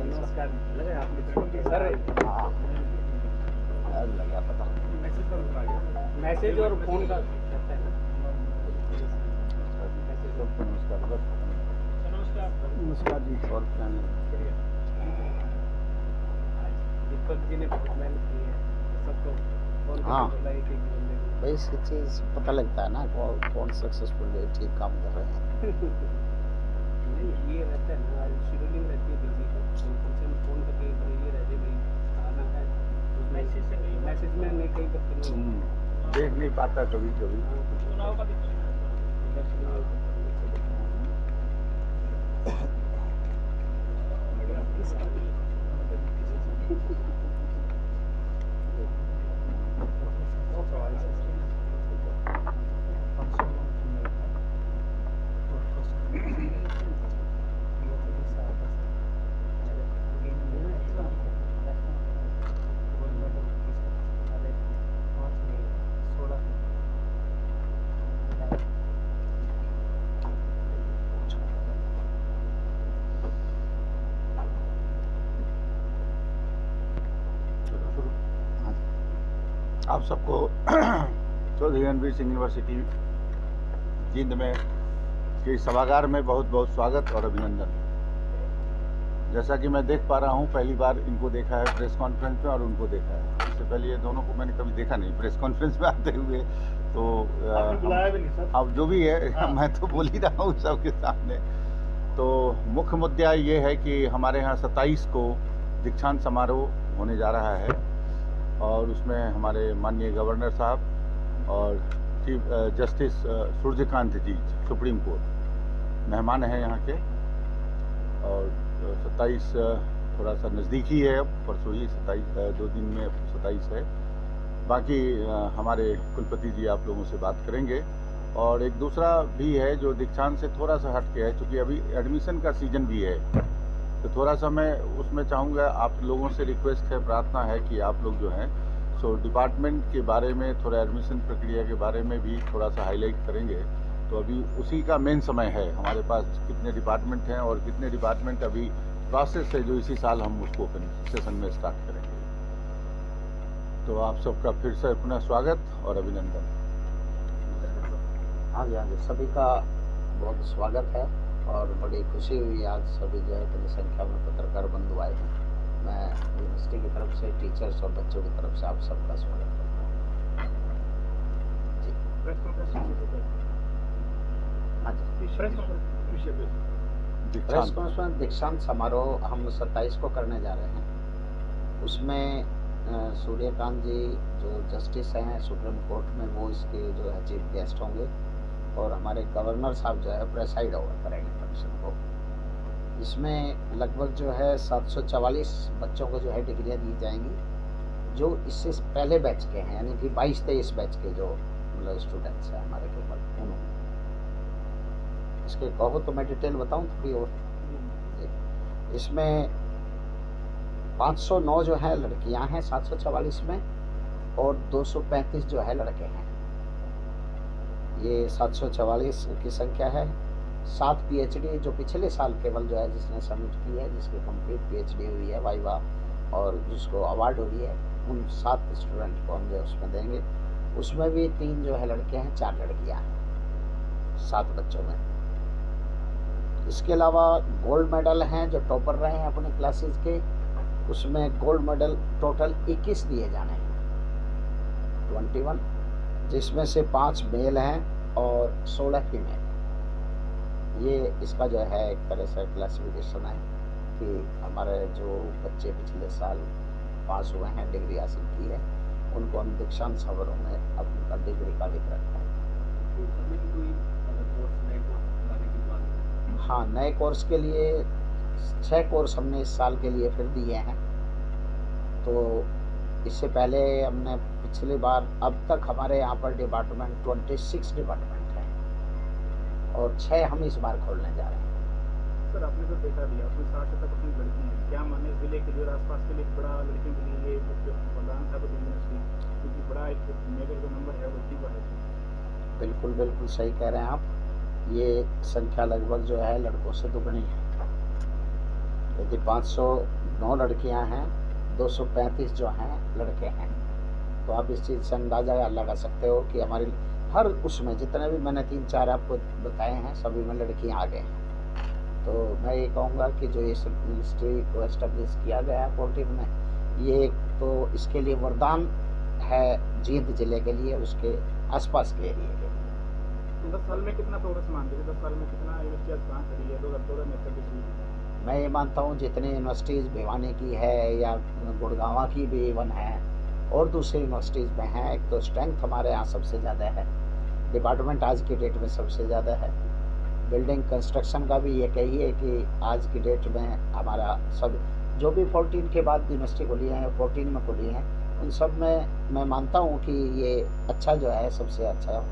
नमस्कार लगे आपने सर लगा पता मैसेज और फोन का करता है ना। नमस्कार जी। और प्लान दीपक जी ने बहुत मेहनत की है सबको फोन करके हाँ। बोला है कि बंदे को भाई इसकी चीज़ पता लगता है ना कौन सक्सेसफुल है, ठीक काम कर रहे हैं। नहीं ये रहता है ना, शेड्यूलिंग रहती है बिजी तो कम से कम फोन करके ये रहते भाई आना है मैसेज में नहीं कहीं पर देख नहीं पाता कभी कभी। चुनाव का आप सबको चौधरी रणवीर सिंह यूनिवर्सिटी जींद में के सभागार में बहुत बहुत स्वागत और अभिनंदन। जैसा कि मैं देख पा रहा हूं, पहली बार इनको देखा है प्रेस कॉन्फ्रेंस में और उनको देखा है। इससे पहले ये दोनों को मैंने कभी देखा नहीं प्रेस कॉन्फ्रेंस में आते हुए। तो बुलाया भी नहीं सर। अब जो भी है हाँ। मैं तो बोल ही रहा हूँ सबके सामने। तो मुख्य मुद्दा ये है कि हमारे यहाँ 27 को दीक्षांत समारोह होने जा रहा है और उसमें हमारे माननीय गवर्नर साहब और चीफ जस्टिस सूर्यकांत जी सुप्रीम कोर्ट मेहमान हैं यहाँ के। और 27 थोड़ा सा नज़दीक ही है, अब परसों ही 27 2 दिन में 27 है। बाकी हमारे कुलपति जी आप लोगों से बात करेंगे। और एक दूसरा भी है जो दीक्षांत से थोड़ा सा हट के है, क्योंकि अभी एडमिशन का सीजन भी है, तो थोड़ा सा मैं उसमें चाहूँगा आप लोगों से रिक्वेस्ट है, प्रार्थना है कि आप लोग जो हैं सो डिपार्टमेंट के बारे में थोड़ा एडमिशन प्रक्रिया के बारे में भी थोड़ा सा हाईलाइट करेंगे। तो अभी उसी का मेन समय है हमारे पास, कितने डिपार्टमेंट हैं और कितने डिपार्टमेंट अभी प्रोसेस है जो इसी साल हम उसको सेशन में स्टार्ट करेंगे। तो आप सबका फिर से अपना स्वागत और अभिनंदन। हाँ जी, सभी का बहुत स्वागत है और बड़ी खुशी हुई आज सभी जो है इतनी संख्या में पत्रकार बंधु आए हैं। मैं यूनिवर्सिटी की तरफ से, टीचर्स और बच्चों की तरफ से आप सबका स्वागत करता हूँ जी। हाँ जी, प्रेस कॉन्फ्रेंस दीक्षांत समारोह हम 27 को करने जा रहे हैं। उसमें सूर्यकांत जी जो जस्टिस हैं सुप्रीम कोर्ट में, वो इसके जो है चीफ गेस्ट होंगे और हमारे गवर्नर साहब जो है प्रेसाइड ओवर करेंगे फंक्शन को। इसमें लगभग जो है 744 बच्चों को जो है डिग्रियां दी जाएंगी जो इससे पहले बैच के हैं, यानी कि 22-23 बैच के जो मतलब स्टूडेंट्स हैं हमारे केवल उन्होंने। इसके कहो तो मैं डिटेल बताऊं थोड़ी और। इसमें 509 जो है लड़कियां हैं 744 में और 235 जो है लड़के हैं। ये 744 की संख्या है। 7 PhD जो पिछले साल केवल जो है जिसने सबमिट की है, जिसकी कंप्लीट PhD हुई है वाइवा और जिसको अवार्ड हुई है, उन 7 स्टूडेंट को हम जो उसमें देंगे। उसमें भी 3 जो है लड़के हैं, 4 लड़कियां हैं 7 बच्चों में। इसके अलावा गोल्ड मेडल हैं जो टॉपर रहे हैं अपने क्लासेस के, उसमें गोल्ड मेडल टोटल 21 दिए जाने हैं, 21, जिसमें से 5 मेल हैं और 16 फीमेल। ये इसका जो है एक तरह से क्लासिफिकेशन है कि हमारे जो बच्चे पिछले साल पास हुए हैं, डिग्री हासिल की है, उनको हम दीक्षांत समारोह में अपनी डिग्री का वितरण करें। हाँ, नए कोर्स के लिए 6 कोर्स हमने इस साल के लिए फिर दिए हैं। तो इससे पहले हमने पिछली बार, अब तक हमारे यहाँ पर डिपार्टमेंट 26 डिपार्टमेंट हैं और 6 हम इस बार खोलने जा रहे हैं। सर आपने तो देखा दिया, कोई 60 तक अपनी लड़की है, क्या माने जिले के लिए और आसपास के लिए बड़ा लड़कियों के लिए ये वरदान था यूनिवर्सिटी, क्योंकि बड़ा एक मेजर जो नंबर है वो 30 है। बिल्कुल बिल्कुल सही कह रहे हैं आप। ये संख्या लगभग जो है लड़कों से दुगनी है। यदि 509 लड़कियां हैं, 235 जो हैं लड़के हैं, तो आप इस चीज़ से अंदाज़ा लगा सकते हो कि हमारी हर उसमें जितने भी मैंने 3-4 आपको बताए हैं सभी में लड़कियां आगे हैं। तो मैं ये कहूँगा कि जो इस मिनिस्ट्री को एस्टेब्लिश किया गया है 14 में, ये एक तो इसके लिए वरदान है जींद जिले के लिए, उसके आसपास के एरिया के लिए। 10 साल में कितना प्रोग्रेस मानते हैं? 10 साल में कितना यूनिवर्सिटी कहाँ खड़ी है? 2023 मैं ये मानता हूँ जितनी यूनिवर्सिटीज़ भिवानी की है या गुड़गांव की भी इवन है और दूसरी यूनिवर्सिटीज़ में हैं, एक तो स्ट्रेंथ हमारे यहाँ सबसे ज़्यादा है, डिपार्टमेंट आज की डेट में सबसे ज़्यादा है। बिल्डिंग कंस्ट्रक्शन का भी ये कहिए कि आज की डेट में हमारा सब जो भी 14 के बाद यूनिवर्सिटी खुली है, 14 में खुली हैं, उन सब में मैं मानता हूँ कि ये अच्छा जो है सबसे अच्छा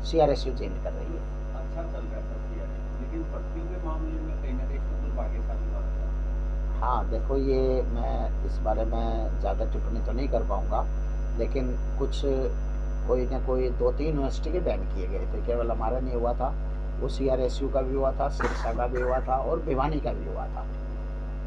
CRSU जींद कर रही है। अच्छा चल रहा था CRSU, लेकिन भर्तियों के मामले में कहीं ना कहीं दुर्भाग्यशाली बात है। हाँ देखो, ये मैं इस बारे में ज़्यादा टिप्पणी तो नहीं कर पाऊँगा, लेकिन कुछ कोई ना कोई 2-3 यूनिवर्सिटी के बैन किए गए थे, केवल हमारा नहीं हुआ था, वो CRSU का भी हुआ था, सिरसा का भी हुआ था और भिवानी का भी हुआ था।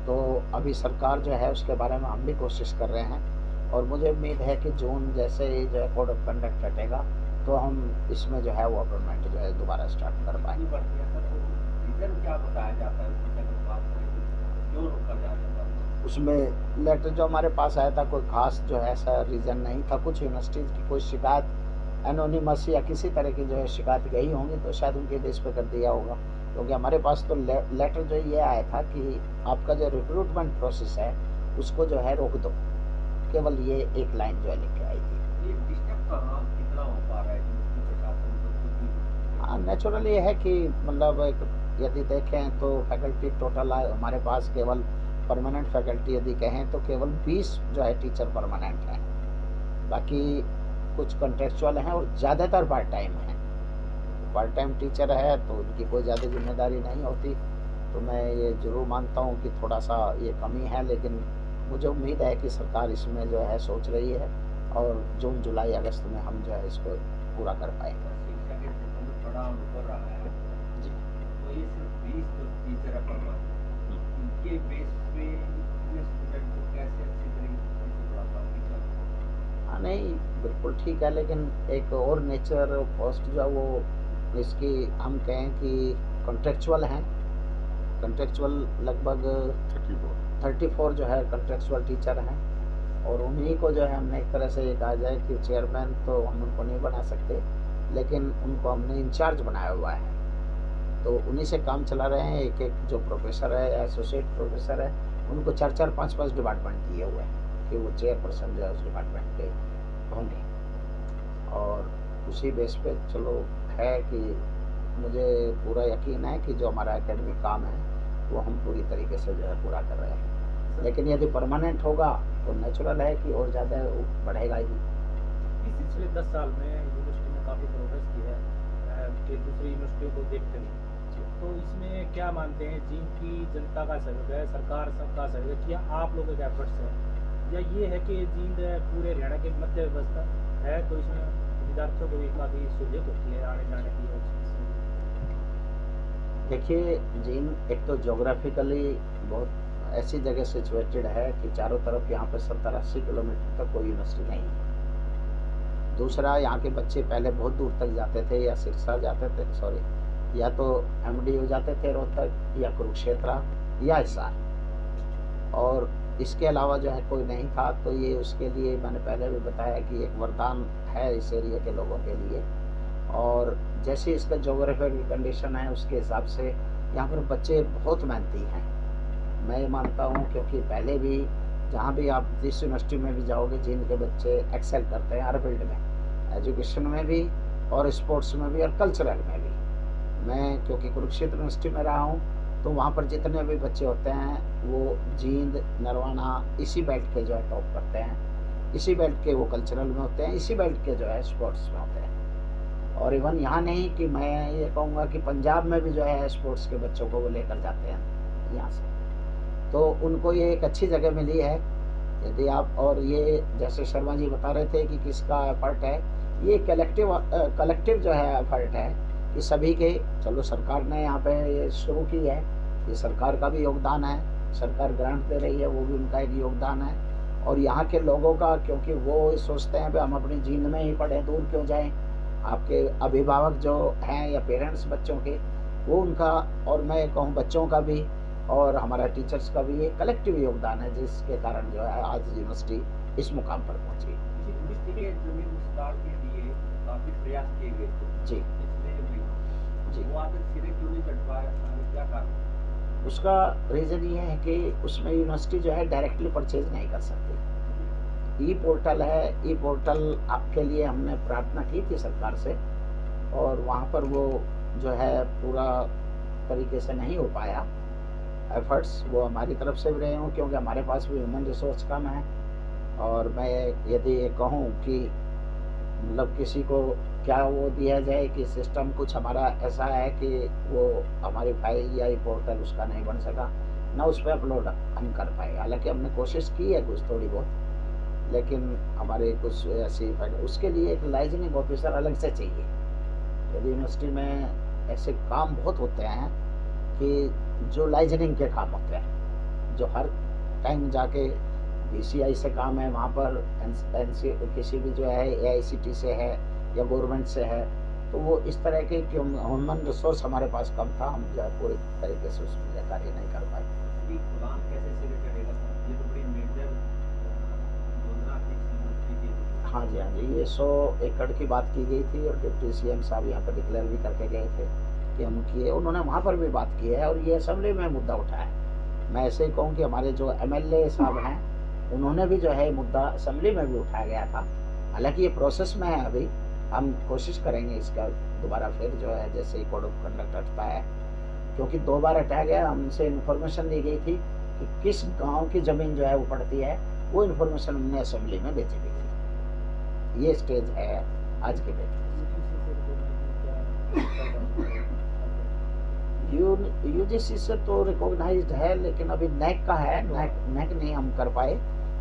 तो अभी सरकार जो है उसके बारे में हम भी कोशिश कर रहे हैं और मुझे उम्मीद है कि जून जैसे ही जो है कोड ऑफ कंडक्ट हटेगा तो हम इसमें जो है वो अपॉइंटमेंट जो है दोबारा स्टार्ट कर पाएंगे। रीजन क्या बताया जाता है उसकी अगर बात करें तो क्यों रोका जा रहा है? उसमें लेटर जो हमारे पास आया था कोई खास जो है ऐसा रीज़न नहीं था। कुछ यूनिवर्सिटीज़ की कोई शिकायत एनोनिमस या किसी तरह की जो है शिकायत गई होंगी तो शायद उनके बेस पे कर दिया होगा, क्योंकि हमारे पास तो लेटर जो ये आया था कि आपका जो रिक्रूटमेंट प्रोसेस है उसको जो है रोक दो, केवल ये एक लाइन जो है लिख के आई थी। ये डिस्टर्ब कहाँ कितना हो पा रहा है यूनिवर्सिटी प्रशासन को? हाँ, नेचुरल ये है कि मतलब एक यदि देखें तो फैकल्टी टोटल हमारे पास केवल परमानेंट फैकल्टी यदि कहें तो केवल 20 जो है टीचर परमानेंट हैं, बाकी कुछ कॉन्ट्रेक्चुअल हैं और ज़्यादातर पार्ट टाइम हैं। पार्ट टाइम टीचर है तो उनकी कोई ज़्यादा जिम्मेदारी नहीं होती, तो मैं ये ज़रूर मानता हूँ कि थोड़ा सा ये कमी है, लेकिन मुझे उम्मीद है कि सरकार इसमें जो है सोच रही है और जून जुलाई अगस्त में हम जो है इसको पूरा कर पाएंगे। शिक्षा के क्षेत्र में बड़ा अनुभव रहा है जी, तो ये सिर्फ 20 जो टीचर है परमानेंट, इनके बेस पे इतने स्टूडेंट को कैसे अच्छी तरीके से पढ़ा पाएंगे? हाँ नहीं, बिल्कुल ठीक है, लेकिन एक और नेचर पोस्ट जो है वो इसकी हम कहें कि कॉन्ट्रेक्चुअल हैं, कॉन्ट्रेक्चुअल लगभग 34 जो है कॉन्ट्रेक्चुअल टीचर हैं और उन्हीं को जो है हमने एक तरह से ये कहा जाए कि चेयरमैन तो हम उनको नहीं बना सकते, लेकिन उनको हमने इंचार्ज बनाया हुआ है, तो उन्हीं से काम चला रहे हैं। एक एक जो प्रोफेसर है या एसोसिएट प्रोफेसर है उनको 4-4, 5-5 डिपार्टमेंट दिए हुए हैं कि वो चेयरपर्सन जो है उस डिपार्टमेंट के होंगे, और उसी बेस पे चलो है कि मुझे पूरा यकीन है कि जो हमारा एकेडमिक काम है वो हम पूरी तरीके से जो है पूरा कर रहे हैं, लेकिन यदि परमानेंट होगा तो नेचुरल है कि और ज़्यादा बढ़ेगा ही। इस पिछले 10 साल में यूनिवर्सिटी ने काफ़ी प्रोग्रेस की है कि दूसरी यूनिवर्सिटियों को देखते हुए, तो इसमें क्या मानते हैं जींद की जनता का सहयोग है, सरकार सबका सहयोग है, या आप लोगों के एफर्ट्स हैं, या ये है कि जींद पूरे हरियाणा के मध्य व्यवस्था है तो इसमें विद्यार्थियों को भी काफ़ी सहूलियत होती है आने जाने की? देखिए, जींद एक तो जोग्राफिकली बहुत ऐसी जगह सिचुएटेड है कि चारों तरफ यहाँ पर 70-80 किलोमीटर तक कोई यूनिवर्सिटी नहीं है। दूसरा, यहाँ के बच्चे पहले बहुत दूर तक जाते थे, या सिरसा जाते थे, या तो MDU जाते थे रोहतक, या कुरुक्षेत्र, या हिसार, और इसके अलावा जो है कोई नहीं था। तो ये उसके लिए मैंने पहले भी बताया कि एक वरदान है इस एरिया के लोगों के लिए, और जैसे इसका जोग्राफिकल कंडीशन है उसके हिसाब से यहाँ पर बच्चे बहुत मेहनती हैं, मैं मानता हूँ, क्योंकि पहले भी जहाँ भी आप जिस यूनिवर्सिटी में भी जाओगे जींद के बच्चे एक्सेल करते हैं हर फील्ड में, एजुकेशन में भी और स्पोर्ट्स में भी और कल्चरल में भी। मैं क्योंकि कुरुक्षेत्र यूनिवर्सिटी में रहा हूँ तो वहाँ पर जितने भी बच्चे होते हैं वो जींद, नरवाना इसी बेल्ट के जो है टॉप करते हैं, इसी बेल्ट के वो कल्चरल में होते हैं, इसी बेल्ट के जो है स्पोर्ट्स में होते हैं। और इवन यहाँ नहीं कि मैं ये कहूँगा कि पंजाब में भी जो है स्पोर्ट्स के बच्चों को वो लेकर जाते हैं यहाँ से, तो उनको ये एक अच्छी जगह मिली है। यदि आप, और ये जैसे शर्मा जी बता रहे थे कि किसका एफर्ट है, ये कलेक्टिव जो है एफर्ट है कि सभी के, चलो सरकार ने यहाँ पे ये शुरू की है, ये सरकार का भी योगदान है, सरकार ग्रांट दे रही है, वो भी उनका एक योगदान है। और यहाँ के लोगों का, क्योंकि वो सोचते हैं कि हम अपनी जींद में ही पढ़ें, दूर क्यों जाएं। आपके अभिभावक जो हैं या पेरेंट्स बच्चों के, वो उनका, और मैं कहूँ बच्चों का भी और हमारा टीचर्स का भी एक कलेक्टिव योगदान है, जिसके कारण जो है आज यूनिवर्सिटी इस मुकाम पर पहुँची। यूनिवर्सिटी के जमीन विस्तार के लिए काफी प्रयास किए गए थे जी पिछले महीनों। जी। वो आगे सिरे क्यों नहीं चढ़ पाया, क्या कारण? उसका रीज़न ये है कि उसमें यूनिवर्सिटी जो है डायरेक्टली परचेज नहीं कर सकती। ई पोर्टल है, ई पोर्टल आपके लिए हमने प्रार्थना की थी सरकार से, और वहाँ पर वो जो है पूरा तरीके से नहीं हो पाया एफर्ट्स, वो हमारी तरफ से भी रहे हों, क्योंकि हमारे पास भी ह्यूमन रिसोर्स कम है। और मैं यदि ये कहूँ कि मतलब किसी को क्या वो दिया जाए कि सिस्टम कुछ हमारा ऐसा है कि वो हमारी फाइल या ई पोर्टल उसका नहीं बन सका, ना उस पर अपलोड हम कर पाए। हालांकि हमने कोशिश की है कुछ थोड़ी बहुत, लेकिन हमारे कुछ ऐसी फाइल, उसके लिए एक लाइजनिंग ऑफिसर अलग से चाहिए। यदि यूनिवर्सिटी में ऐसे काम बहुत होते हैं कि जो लाइजनिंग के काम होते हैं, जो हर टाइम जाके BCI से काम है, वहाँ पर किसी भी जो है AICT से है या गवर्नमेंट से है, तो वो इस तरह के ह्यूमन रिसोर्स हमारे पास कम था, हम जो है पूरी तरीके से उसमें कार्य नहीं कर पाए। प्लान कैसे सिरे चढ़ेगा? ये तो बड़ी मेजर योजना थी यूनिवर्सिटी की। हाँ जी, ये 100 एकड़ की बात की गई थी, और डिप्टी CM साहब यहाँ पर डिक्लेयर भी करके गए थे कि हम किए, उन्होंने वहाँ पर भी बात की है, और ये असेंबली में मुद्दा उठाया है। मैं ऐसे ही कहूँ कि हमारे जो MLA साहब हैं, उन्होंने भी जो है मुद्दा असेंबली में भी उठाया गया था। हालांकि ये प्रोसेस में है, अभी हम कोशिश करेंगे इसका दोबारा फिर जो है जैसे ही कोड ऑफ कंडक्ट हटता है, क्योंकि 2 बार हटाया गया। हमसे इन्फॉर्मेशन दी गई थी कि किस गांव की ज़मीन जो है वो पड़ती है, वो इन्फॉर्मेशन हमने असेंबली में भेजी भी थी। ये स्टेज है आज के डेट में। UGC से तो रिकॉग्नाइज्ड है, लेकिन अभी NAC का है, NAC नहीं हम कर पाए,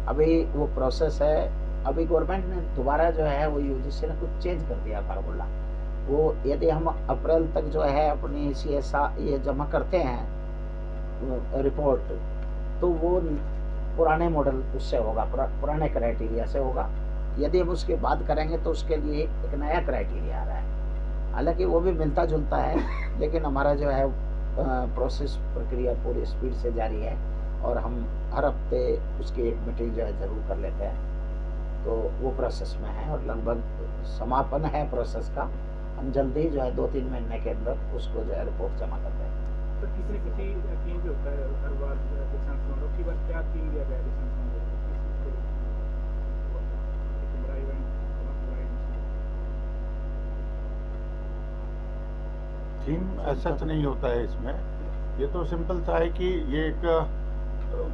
अभी वो प्रोसेस है। अभी गवर्नमेंट ने दोबारा जो है वो UGC ने कुछ चेंज कर दिया फार्मूला। वो यदि हम अप्रैल तक जो है अपनी CSR ये जमा करते हैं रिपोर्ट, तो वो पुराने मॉडल उससे होगा, पुराने क्राइटेरिया से होगा। यदि हम उसके बाद करेंगे तो उसके लिए एक नया क्राइटेरिया आ रहा है। हालांकि वो भी मिलता जुलता है, लेकिन हमारा जो है प्रोसेस प्रक्रिया पूरी स्पीड से जारी है, और हम हर हफ्ते उसकी एक मीटिंग जो है ज़रूर कर लेते हैं। तो वो प्रोसेस में है और लगभग समापन है प्रोसेस का। हम जल्दी ही जो है 2-3 महीने के अंदर उसको जो है रिपोर्ट जमा कर देंगे। तो किसी थीम पे होता है हर बार दीक्षांत समारोह की बार, क्या थीम दिया गया है दीक्षांत समारोह थीम ऐसा तो नहीं होता है इसमें। ये तो सिंपल सा है कि ये एक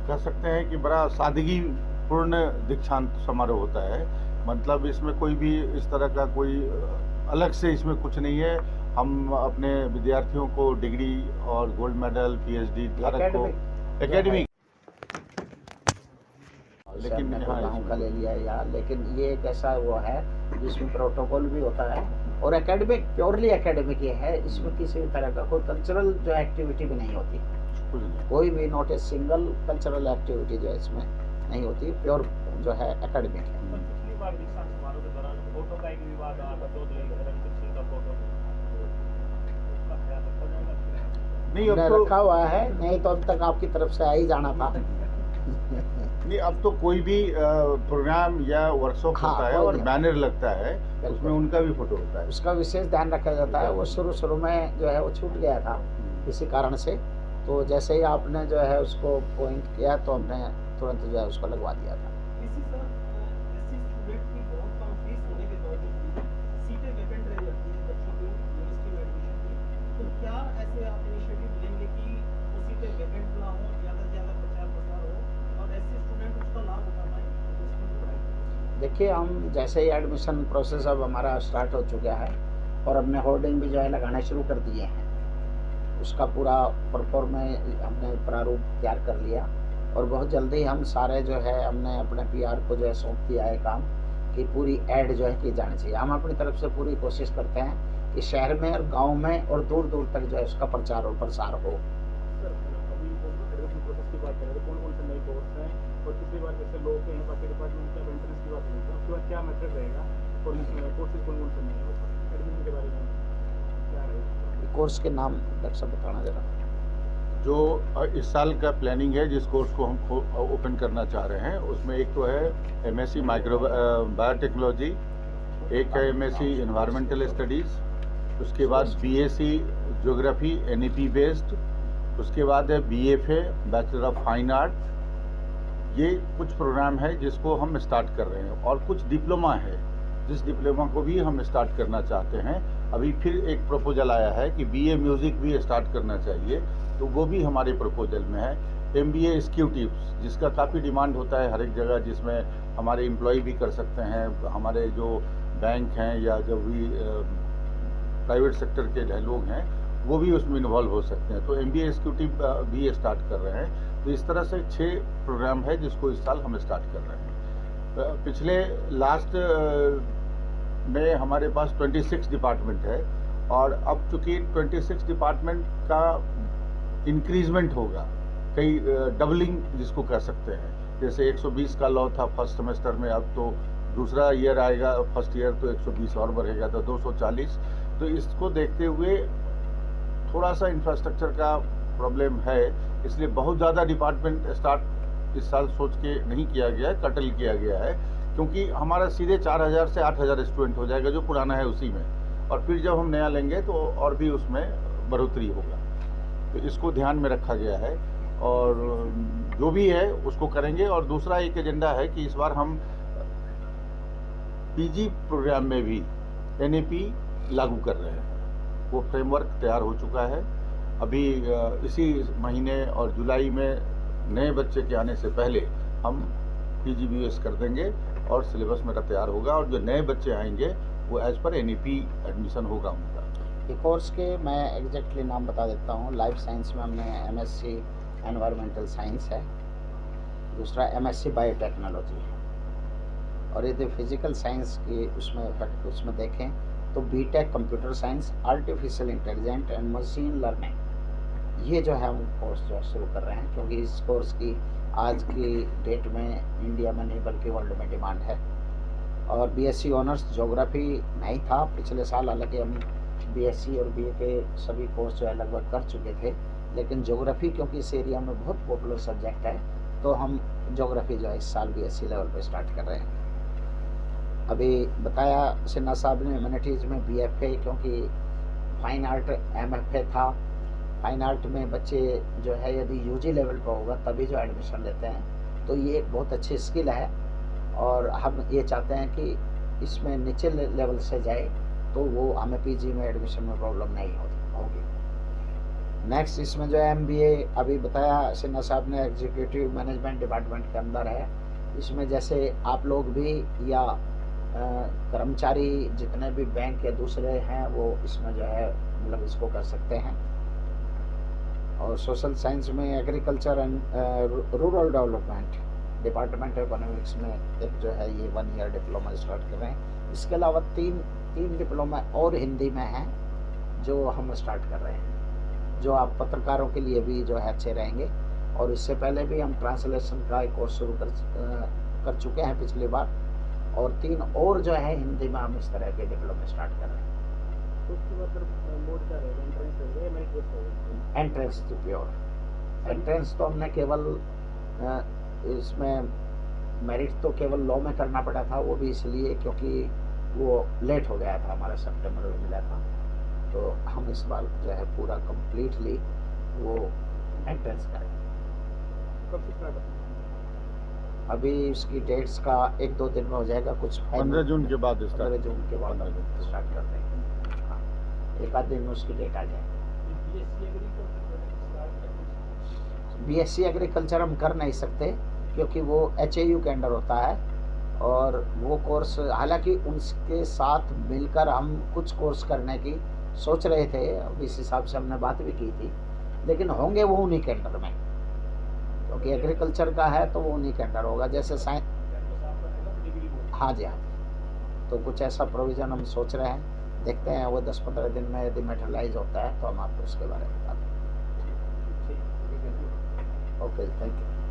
कह सकते हैं कि बड़ा सादगी पूर्ण दीक्षांत समारोह होता है। मतलब इसमें कोई भी इस तरह का कोई अलग से इसमें कुछ नहीं है। हम अपने विद्यार्थियों को डिग्री और गोल्ड मेडल PhD धारक को एकेडमिक, लेकिन गाँव का ले लिया या, लेकिन ये एक ऐसा वो है जिसमें प्रोटोकॉल भी होता है, और एकेडमिक प्योरली एकेडमिक ये है। इसमें किसी भी तरह का कोई कल्चरल जो एक्टिविटी भी नहीं होती, कोई भी not a single cultural activity जो है इसमें नहीं होती, प्योर जो है एकेडमिक है। पिछली बार दीक्षांत समारोह के दौरान फोटो का एक विवाद आया था, 2 रणदीप सिंह का फोटो, उसका ख्याल रखा जाएगा? नहीं, अब हमने तो रखा हुआ है, नहीं तो अब तक आपकी तरफ से आ ही जाना था। नहीं, अब तो कोई भी प्रोग्राम या वर्कशॉप हाँ, होता है कोई और नहीं। बैनर लगता है, बिल्कुल। उसमें उनका भी फोटो होता है। उसका विशेष ध्यान रखा जाता है। वो शुरू में जो है वो छूट गया था इसी कारण से, तो जैसे ही आपने जो है उसको पॉइंट किया तो हमने तुरंत जो है उसको लगवा दिया था। इसी सर ऐसे स्टूडेंट की बहुत कम फीस होने के बावजूद भी सीटें वैकेंट रह जाती हैं बच्चों की यूनिवर्सिटी में एडमिशन की, तो क्या ऐसे आप इनिशिएटिव लेंगे कि वो सीटें वैकेंट ना हो, ज़्यादा से ज़्यादा प्रचार प्रसार हो और ऐसे स्टूडेंट उसका लाभ उठा पाएँ यूनिवर्सिटी की पढ़ाई? देखिए, हम जैसे ही एडमिशन प्रोसेस अब हमारा स्टार्ट हो चुका है और हमने होर्डिंग भी जो है लगाने शुरू कर दिए हैं, उसका पूरा परफॉर्म हमने प्रारूप तैयार कर लिया, और बहुत जल्दी हम सारे जो है हमने अपने PR को जो है सौंप दिया है काम कि पूरी ऐड जो है की जानी चाहिए। हम अपनी तरफ से पूरी कोशिश करते हैं कि शहर में और गांव में और दूर दूर तक जो है उसका प्रचार और प्रसार हो। सर अभी एडमिशन प्रोसेस की बात करें तो कौन कौन से नए कोर्स हैं और पिछली बार जैसे लोग हैं बाकी डिपार्टमेंट के एंट्रेंस की बात करें तो उसके बाद क्या मेथड रहेगा और इसमें कोर्सेज कौन कौन से नए हैं एडमिशन के बारे में क्या रहेगा? कोर्स के नाम डॉक्टर साहब बताना जरा। जो इस साल का प्लानिंग है जिस कोर्स को हम ओपन करना चाह रहे हैं उसमें एक तो है एमएससी माइक्रो बायोटेक्नोलॉजी, एक है एमएससी एनवायरमेंटल स्टडीज़, उसके बाद बीएससी ज्योग्राफी एनईपी बेस्ड, उसके बाद है BFA bachelor of fine art. ये कुछ प्रोग्राम है जिसको हम स्टार्ट कर रहे हैं और कुछ डिप्लोमा है जिस डिप्लोमा को भी हम स्टार्ट करना चाहते हैं। अभी फिर एक प्रपोजल आया है कि बीए म्यूज़िक भी स्टार्ट करना चाहिए, तो वो भी हमारे प्रपोजल में है। एमबीए एक्जीक्यूटिव्स जिसका काफ़ी डिमांड होता है हर एक जगह, जिसमें हमारे एम्प्लॉय भी कर सकते हैं, हमारे जो बैंक हैं या जो भी प्राइवेट सेक्टर के लोग हैं वो भी उसमें इन्वॉल्व हो सकते हैं। तो एमबीए एक्जीक्यूटिव भी स्टार्ट कर रहे हैं। तो इस तरह से 6 प्रोग्राम है जिसको इस साल हम स्टार्ट कर रहे हैं। पिछले लास्ट में हमारे पास 26 डिपार्टमेंट है और अब चूँकि 26 डिपार्टमेंट का इंक्रीजमेंट होगा, कई डबलिंग जिसको कह सकते हैं। जैसे 120 का लॉ था फर्स्ट सेमेस्टर में, अब तो दूसरा ईयर आएगा, फर्स्ट ईयर तो 120 और बढ़ेगा तो 240। तो इसको देखते हुए थोड़ा सा इंफ्रास्ट्रक्चर का प्रॉब्लम है, इसलिए बहुत ज़्यादा डिपार्टमेंट स्टार्ट इस साल सोच के नहीं किया गया है, कटल किया गया है, क्योंकि हमारा सीधे 4000 से 8000 स्टूडेंट हो जाएगा जो पुराना है उसी में, और फिर जब हम नया लेंगे तो और भी उसमें बढ़ोतरी होगा। तो इसको ध्यान में रखा गया है और जो भी है उसको करेंगे। और दूसरा एक एजेंडा है कि इस बार हम पीजी प्रोग्राम में भी एनईपी लागू कर रहे हैं। वो फ्रेमवर्क तैयार हो चुका है। अभी इसी महीने और जुलाई में नए बच्चे के आने से पहले हम पीजीबीएस कर देंगे और सिलेबस मेरा तैयार होगा, और जो नए बच्चे आएंगे वो एज पर एनईपी एडमिशन होगा उनका। ये कोर्स के मैं एग्जैक्टली नाम बता देता हूँ। लाइफ साइंस में हमने एमएससी एनवायरमेंटल साइंस है, दूसरा एमएससी बायोटेक्नोलॉजी है, और यदि फिजिकल साइंस की उसमें देखें तो B Tech computer science, artificial intelligence and machine learning, ये जो है हम कोर्स जो शुरू कर रहे हैं, क्योंकि इस कोर्स की आज की डेट में इंडिया में नहीं बल्कि वर्ल्ड में डिमांड है। और बीएससी ऑनर्स ज्योग्राफी नहीं था पिछले साल, हालांकि हम बीएससी और बीए के सभी कोर्स जो है लगभग कर चुके थे, लेकिन ज्योग्राफी क्योंकि इस एरिया में बहुत पॉपुलर सब्जेक्ट है तो हम ज्योग्राफी जो है इस साल बीएससी लेवल पे स्टार्ट कर रहे हैं। अभी बताया सिन्हा साहब ने ह्यूमैनिटीज़ में बीएफए, क्योंकि फाइन आर्ट एमएफए था। फाइन आर्ट में बच्चे जो है यदि यूजी लेवल पर होगा तभी जो एडमिशन लेते हैं, तो ये एक बहुत अच्छी स्किल है और हम ये चाहते हैं कि इसमें नीचे लेवल से जाए तो वो हमें पीजी में एडमिशन में प्रॉब्लम नहीं होगी। नेक्स्ट इसमें जो है एमबीए, अभी बताया सिन्हा साहब ने, एग्जीक्यूटिव मैनेजमेंट डिपार्टमेंट के अंदर है। इसमें जैसे आप लोग भी या कर्मचारी जितने भी बैंक या दूसरे हैं वो इसमें जो है मतलब इसको कर सकते हैं। और सोशल साइंस में agriculture and rural development department economics में एक जो है ये 1 ईयर डिप्लोमा स्टार्ट कर रहे हैं। इसके अलावा तीन डिप्लोमा और हिंदी में हैं जो हम स्टार्ट कर रहे हैं, जो आप पत्रकारों के लिए भी जो है अच्छे रहेंगे। और इससे पहले भी हम ट्रांसलेशन का एक कोर्स शुरू कर चुके हैं पिछली बार, और 3 और जो है हिंदी में हम इस तरह के डिप्लोमा स्टार्ट कर रहे हैं। तो उसके बाद फिर मोड क्या रहेगा, एंट्रेंस रहेगा या मेरिट बेस्ड होगा? एंट्रेंस टू प्योर एंट्रेंस तो हमने केवल इसमें मेरिट तो केवल लॉ में करना पड़ा था, वो भी इसलिए क्योंकि वो लेट हो गया था, हमारा सितंबर में मिला था। तो हम इस बार जो है पूरा कंप्लीटली वो एंट्रेंस करेंगे। कब से स्टार्ट होगा? अभी इसकी डेट्स का 1-2 दिन में हो जाएगा, कुछ 15 जून के बाद 15 जून के बाद 15 जून। स्टार्ट कर देंगे। हाँ, 1 आध दिन में उसकी डेट आ जाएगी। बीएससी एग्रीकल्चर हम कर नहीं सकते क्योंकि वो एचएयू के अंडर होता है, और वो कोर्स हालांकि उनके साथ मिलकर हम कुछ कोर्स करने की सोच रहे थे, अब इस हिसाब से हमने बात भी की थी, लेकिन होंगे वो उन्हीं के अंडर में, क्योंकि एग्रीकल्चर का है तो वो उन्हीं के अंडर होगा। जैसे साइंस, हाँ जी हाँ, तो कुछ ऐसा प्रोविज़न हम सोच रहे हैं। देखते हैं वो 10-15 दिन में यदि मेटेरियलाइज होता है तो हम आपको उसके बारे में बताते हैं। ठीक है। Okay, thank you.